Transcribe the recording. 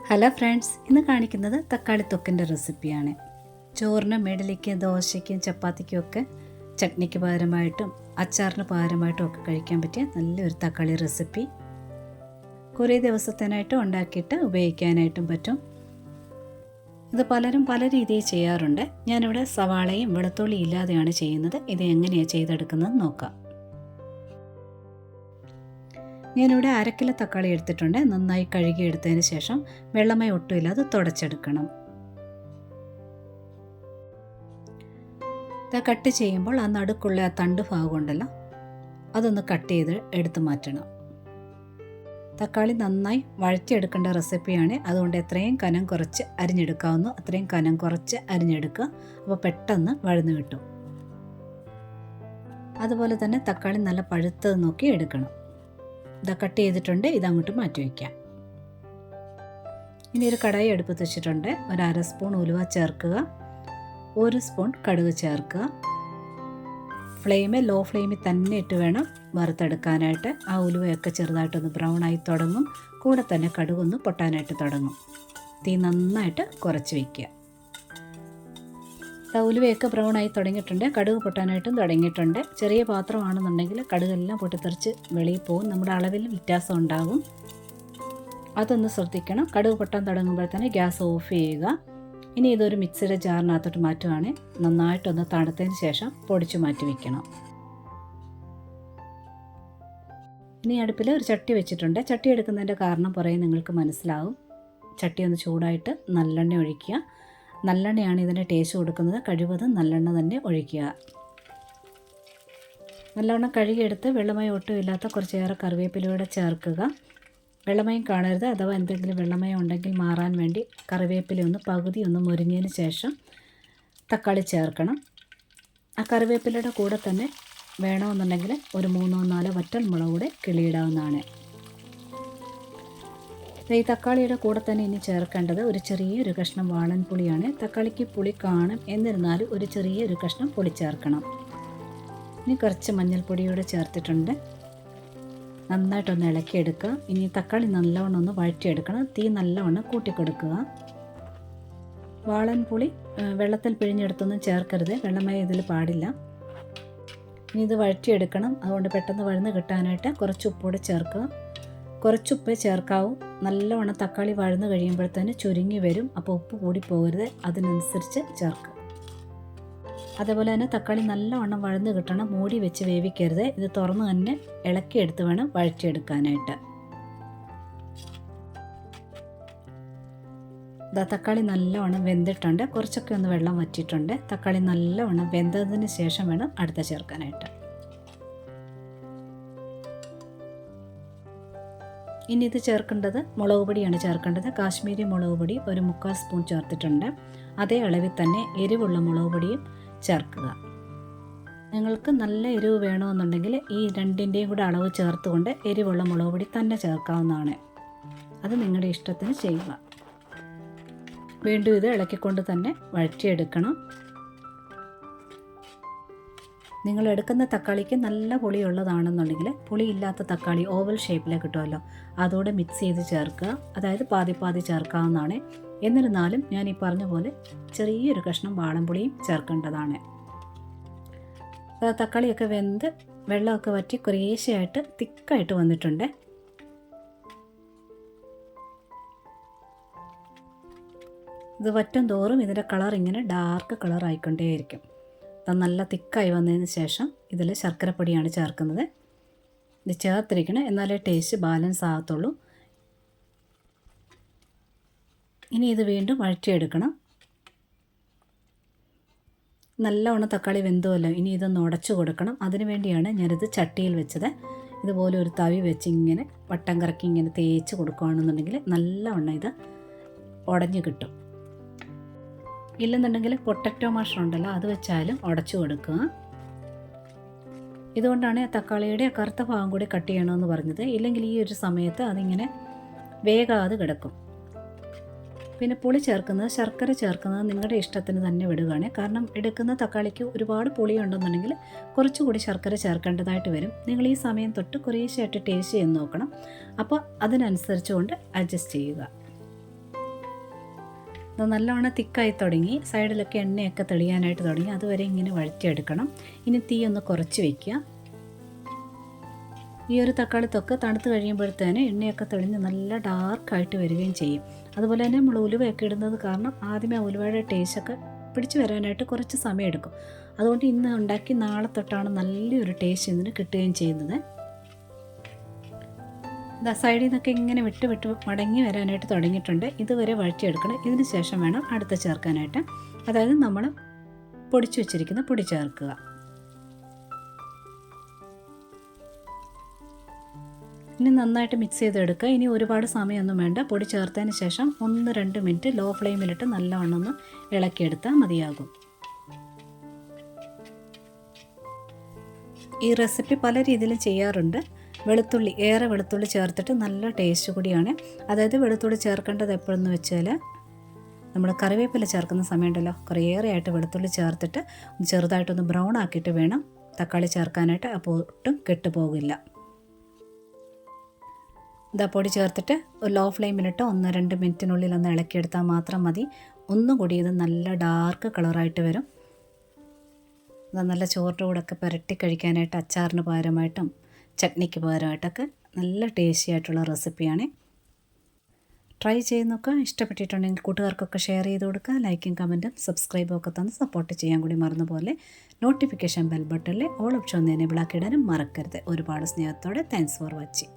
Hello friends, ഇന്ന് കാണിക്കുന്നത് തക്കാളി തൊക്കിൻ്റെ റെസിപ്പിയാണ്. ചോറിനും ഇഡലിക്ക്, ദോശയ്ക്കും ചപ്പാത്തിക്കും ഒക്കെ ചട്നിക്ക് പകരമായിട്ടും അച്ചാറിന് പകരമായിട്ടും ഒക്കെ കഴിക്കാൻ പറ്റിയ നല്ലൊരു തക്കാളി റെസിപ്പി. കുറേ ദിവസത്തിനായിട്ട് ഉണ്ടാക്കിയിട്ട് ഉപയോഗിക്കാനായിട്ടും പറ്റും. ഇത് പലരും പല രീതിയിൽ ചെയ്യാറുണ്ട്. ഞാനിവിടെ സവാളയും വെളുത്തുള്ളി ഇല്ലാതെയാണ് ചെയ്യുന്നത്. ഇത് എങ്ങനെയാണ് ചെയ്തെടുക്കുന്നത് നോക്കാം. ഞാനിവിടെ 1/2 കിലോ തക്കാളി എടുത്തിട്ടുണ്ട്. നന്നായി കഴുകി എടുത്തതിന് ശേഷം വെള്ളമയം ഒട്ടുമില്ലാതെ തുടച്ചെടുക്കണം. ഇത് കട്ട് ചെയ്യുമ്പോൾ ആ നടുക്കുള്ള ആ തണ്ട് ഭാഗം ഉണ്ടല്ലോ, അതൊന്ന് കട്ട് ചെയ്ത് എടുത്തു മാറ്റണം. തക്കാളി നന്നായി വഴറ്റിയെടുക്കേണ്ട റെസിപ്പിയാണ്. അതുകൊണ്ട് എത്രയും കനം കുറച്ച് അരിഞ്ഞെടുക്കാവുന്നു അത്രയും കനം കുറച്ച് അരിഞ്ഞെടുക്കുക. അപ്പോൾ പെട്ടെന്ന് വഴന്നു കിട്ടും. അതുപോലെ തന്നെ തക്കാളി നല്ല പഴുത്തത് നോക്കി എടുക്കണം. ഇതാ കട്ട് ചെയ്തിട്ടുണ്ട്. ഇതങ്ങോട്ട് മാറ്റി വയ്ക്കാം. ഇനി ഒരു കടായി അടുപ്പത്ത് വെച്ചിട്ടുണ്ട്. 1/2 സ്പൂൺ ഉലുവ ചേർക്കുക. 1 സ്പൂൺ കടുക് ചേർക്കുക. ലോ ഫ്ലെയിമിൽ തന്നെ ഇട്ട് വേണം വറുത്തെടുക്കാനായിട്ട്. ആ ഉലുവയൊക്കെ ചെറുതായിട്ടൊന്ന് ബ്രൗൺ ആയി തുടങ്ങും. കൂടെ തന്നെ കടുകൊന്ന് പൊട്ടാനായിട്ട് തുടങ്ങും. തീ നന്നായിട്ട് കുറച്ച് വയ്ക്കുക. ഉലുവയൊക്കെ ബ്രൗൺ ആയി തുടങ്ങിയിട്ടുണ്ട്. കടുക് പൊട്ടാനായിട്ടും തുടങ്ങിയിട്ടുണ്ട്. ചെറിയ പാത്രമാണെന്നുണ്ടെങ്കിൽ കടുകെല്ലാം പൊട്ടിത്തെറിച്ച് വെളിയിൽ പോകും. നമ്മുടെ അളവിൽ വ്യത്യാസം ഉണ്ടാകും. അതൊന്ന് ശ്രദ്ധിക്കണം. കടുക് പൊട്ടാൻ തുടങ്ങുമ്പോൾ തന്നെ ഗ്യാസ് ഓഫ് ചെയ്യുക. ഇനി ഇതൊരു മിക്സിയുടെ ജാറിനകത്തോട്ട് മാറ്റുകയാണ്. നന്നായിട്ടൊന്ന് തണുത്തതിന് ശേഷം പൊടിച്ചു മാറ്റി വയ്ക്കണം. ഇനി അടുപ്പിൽ ഒരു ചട്ടി വെച്ചിട്ടുണ്ട്. ചട്ടി എടുക്കുന്നതിൻ്റെ കാരണം പറയും നിങ്ങൾക്ക് മനസ്സിലാവും. ചട്ടി ഒന്ന് ചൂടായിട്ട് നല്ലെണ്ണ ഒഴിക്കുക. നല്ലെണ്ണയാണ് ഇതിന് ടേസ്റ്റ് കൊടുക്കുന്നത്. കഴിവതും നല്ലെണ്ണ തന്നെ ഒഴിക്കുക. നല്ലവണ്ണം കഴുകിയെടുത്ത് വെള്ളമയം ഒട്ടും ഇല്ലാത്ത കുറച്ചേറെ കറിവേപ്പിലൂടെ ചേർക്കുക. വെള്ളമയം കാണരുത്. അഥവാ എന്തെങ്കിലും വെള്ളമയം ഉണ്ടെങ്കിൽ മാറാൻ വേണ്ടി കറിവേപ്പില പകുതി മുരിഞ്ഞതിന് ശേഷം തക്കാളി ചേർക്കണം. ആ കറിവേപ്പിലയുടെ കൂടെ തന്നെ വേണമെന്നുണ്ടെങ്കിൽ ഒരു 3-4 വറ്റൽ മുളക് കൂടെ കിളിയിടാവുന്നതാണ്. ഈ തക്കാളിയുടെ കൂടെ തന്നെ ഇനി ചേർക്കേണ്ടത് ഒരു ചെറിയൊരു കഷ്ണം വാളൻ പുളിയാണ്. തക്കാളിക്ക് പുളി കാണും, എന്നിരുന്നാലും ഒരു ചെറിയൊരു കഷ്ണം പുളി ചേർക്കണം. ഇനി കുറച്ച് മഞ്ഞൾപ്പൊടിയോടെ ചേർത്തിട്ടുണ്ട്. നന്നായിട്ടൊന്ന് ഇളക്കിയെടുക്കുക. ഇനി തക്കാളി നല്ലവണ്ണം ഒന്ന് വഴറ്റിയെടുക്കണം. തീ നല്ലവണ്ണം കൂട്ടിക്കൊടുക്കുക. വാളൻ പുളി വെള്ളത്തിൽ പിഴിഞ്ഞെടുത്തൊന്നും ചേർക്കരുത്. വെള്ളമയം ഇതിൽ പാടില്ല. ഇനി ഇത് വഴറ്റിയെടുക്കണം. അതുകൊണ്ട് പെട്ടെന്ന് വഴന്ന് കിട്ടാനായിട്ട് കുറച്ച് ഉപ്പൂടെ ചേർക്കുക. കുറച്ചുപ്പേ ചേർക്കാവൂ. നല്ലവണ്ണം തക്കാളി വഴന്ന് കഴിയുമ്പോഴത്തേന് ചുരുങ്ങി വരും. അപ്പോൾ ഉപ്പ് കൂടി പോകരുത്. അതിനനുസരിച്ച് ചേർക്കുക. അതേപോലെ തന്നെ തക്കാളി നല്ലവണ്ണം വഴന്ന് കിട്ടണം. മൂടി വെച്ച് വേവിക്കരുത്. ഇത് തുറന്ന് തന്നെ ഇളക്കിയെടുത്ത് വേണം വഴറ്റിയെടുക്കാനായിട്ട്. തക്കാളി നല്ലവണ്ണം വെന്തിട്ടുണ്ട്. കുറച്ചൊക്കെ ഒന്ന് വെള്ളം വറ്റിയിട്ടുണ്ട്. തക്കാളി നല്ലവണ്ണം വെന്തതിന് ശേഷം വേണം അടുത്ത ചേർക്കാനായിട്ട്. ഇനി ഇത് ചേർക്കേണ്ടത് മുളക് പൊടിയാണ് ചേർക്കേണ്ടത്. കാശ്മീരി മുളക് പൊടി ഒരു 3/4 സ്പൂൺ ചേർത്തിട്ടുണ്ട്. അതേ അളവിൽ തന്നെ എരിവുള്ള മുളക് പൊടിയും ചേർക്കുക. നിങ്ങൾക്ക് നല്ല എരിവ് വേണമെന്നുണ്ടെങ്കിൽ ഈ രണ്ടിൻ്റെയും കൂടെ അളവ് ചേർത്തുകൊണ്ട് എരിവുള്ള മുളക് പൊടി തന്നെ ചേർക്കാവുന്നതാണ്. അത് നിങ്ങളുടെ ഇഷ്ടത്തിന് ചെയ്യുക. വീണ്ടും ഇത് ഇളക്കിക്കൊണ്ട് തന്നെ വഴറ്റിയെടുക്കണം. നിങ്ങൾ എടുക്കുന്ന തക്കാളിക്ക് നല്ല പുളിയുള്ളതാണെന്നുണ്ടെങ്കിൽ പുളിയില്ലാത്ത തക്കാളി ഓവൽ ഷേപ്പിൽ കിട്ടുമല്ലോ, അതോടെ മിക്സ് ചെയ്ത് ചേർക്കുക. അതായത് പാതി ചേർക്കാവുന്നതാണ്. എന്നിരുന്നാലും ഞാൻ ഈ പറഞ്ഞ പോലെ ചെറിയൊരു കഷ്ണം വാളൻപുളിയും ചേർക്കേണ്ടതാണ്. തക്കാളിയൊക്കെ വെന്ത് വെള്ളമൊക്കെ വറ്റി കുറേശ്ശെയായിട്ട് തിക്കായിട്ട് വന്നിട്ടുണ്ട്. ഇത് വറ്റും തോറും ഇതിൻ്റെ കളർ ഇങ്ങനെ ഡാർക്ക് കളർ ആയിക്കൊണ്ടേയിരിക്കും. നല്ല തിക്കായി വന്നതിന് ശേഷം ഇതിൽ ശർക്കരപ്പൊടിയാണ് ചേർക്കുന്നത്. ഇത് ചേർത്തിരിക്കണം, എന്നാലേ ടേസ്റ്റ് ബാലൻസ് ആകത്തുള്ളൂ. ഇനി ഇത് വീണ്ടും വഴറ്റിയെടുക്കണം. നല്ലവണ്ണം തക്കാളി വെന്തുമല്ലോ. ഇനി ഇതൊന്ന് ഉടച്ചു കൊടുക്കണം. അതിനു വേണ്ടിയാണ് ഞാനിത് ചട്ടിയിൽ വെച്ചത്. ഇതുപോലെ ഒരു തവി വെച്ച് ഇങ്ങനെ വട്ടം കറക്കി ഇങ്ങനെ തേച്ച് കൊടുക്കുകയാണെന്നുണ്ടെങ്കിൽ നല്ലവണ്ണം ഇത് ഉടഞ്ഞു കിട്ടും. ഇല്ലെന്നുണ്ടെങ്കിൽ പൊട്ടറ്റോ മാഷ് ഉണ്ടല്ലോ, അത് വെച്ചാലും ഉടച്ചു കൊടുക്കുക. ഇതുകൊണ്ടാണ് തക്കാളിയുടെ കറുത്ത ഭാഗം കൂടി കട്ട് ചെയ്യണമെന്ന് പറഞ്ഞത്. ഇല്ലെങ്കിൽ ഈ ഒരു സമയത്ത് അതിങ്ങനെ വേഗാതെ കിടക്കും. പിന്നെ പുളി ചേർക്കുന്നത്, ശർക്കര ചേർക്കുന്നത് നിങ്ങളുടെ ഇഷ്ടത്തിന് തന്നെ വിടുകയാണ്. കാരണം എടുക്കുന്ന തക്കാളിക്ക് ഒരുപാട് പുളി ഉണ്ടെന്നുണ്ടെങ്കിൽ കുറച്ചുകൂടി ശർക്കര ചേർക്കേണ്ടതായിട്ട് വരും. നിങ്ങൾ ഈ സമയം തൊട്ട് കുറേശ്ശായിട്ട് ടേസ്റ്റ് ചെയ്ത് നോക്കണം. അപ്പോൾ അതിനനുസരിച്ചുകൊണ്ട് അഡ്ജസ്റ്റ് ചെയ്യുക. ഇത് നല്ലവണ്ണം തിക്കായി തുടങ്ങി, സൈഡിലൊക്കെ എണ്ണയൊക്കെ തെളിയാനായിട്ട് തുടങ്ങി. അതുവരെ ഇങ്ങനെ വഴറ്റിയെടുക്കണം. ഇനി തീ ഒന്ന് കുറച്ച് വയ്ക്കുക. ഈ ഒരു തക്കാളി തൊക്ക് തണുത്ത് കഴിയുമ്പോഴത്തേന് എണ്ണയൊക്കെ തെളിഞ്ഞ് നല്ല ഡാർക്കായിട്ട് വരികയും ചെയ്യും. അതുപോലെ തന്നെ നമ്മൾ ഉലുവയൊക്കെ ഇടുന്നത് കാരണം ആദ്യമേ ഉലുവയുടെ ടേസ്റ്റൊക്കെ പിടിച്ച് വരാനായിട്ട് കുറച്ച് സമയമെടുക്കും. അതുകൊണ്ട് ഇന്ന് ഉണ്ടാക്കി നാളെ തൊട്ടാണ് നല്ലൊരു ടേസ്റ്റ് ഇതിന് കിട്ടുകയും ചെയ്യുന്നത്. സൈഡിൽ നിന്നൊക്കെ ഇങ്ങനെ വിട്ട് വിട്ട് മടങ്ങി വരാനായിട്ട് തുടങ്ങിയിട്ടുണ്ട്. ഇതുവരെ വഴറ്റിയെടുക്കണം. ഇതിന് ശേഷം വേണം അടുത്ത് ചേർക്കാനായിട്ട്. അതായത് നമ്മൾ പൊടിച്ചു വെച്ചിരിക്കുന്ന പൊടി ചേർക്കുക. ഇനി നന്നായിട്ട് മിക്സ് ചെയ്തെടുക്കുക. ഇനി ഒരുപാട് സമയമൊന്നും വേണ്ട. പൊടി ചേർത്തതിന് ശേഷം 1-2 മിനിറ്റ് ലോ ഫ്ലെയിമിലിട്ട് നല്ലവണ്ണം ഒന്ന് ഇളക്കിയെടുത്താൽ മതിയാകും. ഈ റെസിപ്പി പല രീതിയിലും ചെയ്യാറുണ്ട്. ഏറെ വെളുത്തുള്ളി ചേർത്തിട്ട് നല്ല ടേസ്റ്റ് കൂടിയാണ്. അതായത് വെളുത്തുള്ളി ചേർക്കേണ്ടത് എപ്പോഴെന്ന് വെച്ചാൽ നമ്മൾ കറിവേപ്പില ചേർക്കുന്ന സമയമുണ്ടല്ലോ, കുറേയേറെ ആയിട്ട് വെളുത്തുള്ളി ചേർത്തിട്ട് ചെറുതായിട്ടൊന്ന് ബ്രൗൺ ആക്കിയിട്ട് വേണം തക്കാളി ചേർക്കാനായിട്ട്. അപ്പോൾ ഒട്ടും കെട്ടുപോകില്ല. പൊടി ചേർത്തിട്ട് ലോ ഫ്ലെയിമിലിട്ട് 1-2 മിനിറ്റിനുള്ളിൽ ഒന്ന് ഇളക്കിയെടുത്താൽ മാത്രം മതി. ഒന്നും കൂടി ഇത് നല്ല ഡാർക്ക് കളറായിട്ട് വരും. നല്ല ചോറിൻ്റെ കൂടെയൊക്കെ പുരട്ടി കഴിക്കാനായിട്ട്, അച്ചാറിന് പകരമായിട്ടും ചട്നിക്ക് പകരമായിട്ടൊക്കെ നല്ല ടേസ്റ്റി ആയിട്ടുള്ള റെസിപ്പിയാണ്. ട്രൈ ചെയ്ത് നോക്കുക. ഇഷ്ടപ്പെട്ടിട്ടുണ്ടെങ്കിൽ കൂട്ടുകാർക്കൊക്കെ ഷെയർ ചെയ്ത് കൊടുക്കുക. ലൈക്കും കമൻറ്റും സബ്സ്ക്രൈബും ഒക്കെ തന്ന് സപ്പോർട്ട് ചെയ്യാൻ കൂടി മറന്നുപോലെ നോട്ടിഫിക്കേഷൻ ബെൽ ബട്ടണിൽ ഓൾ ഓപ്ഷൻ ഒന്ന് എനേബിൾ ആക്കിയിടാനും മറക്കരുത്. ഒരുപാട് സ്നേഹത്തോടെ താങ്ക്സ് ഫോർ വാച്ചിങ്.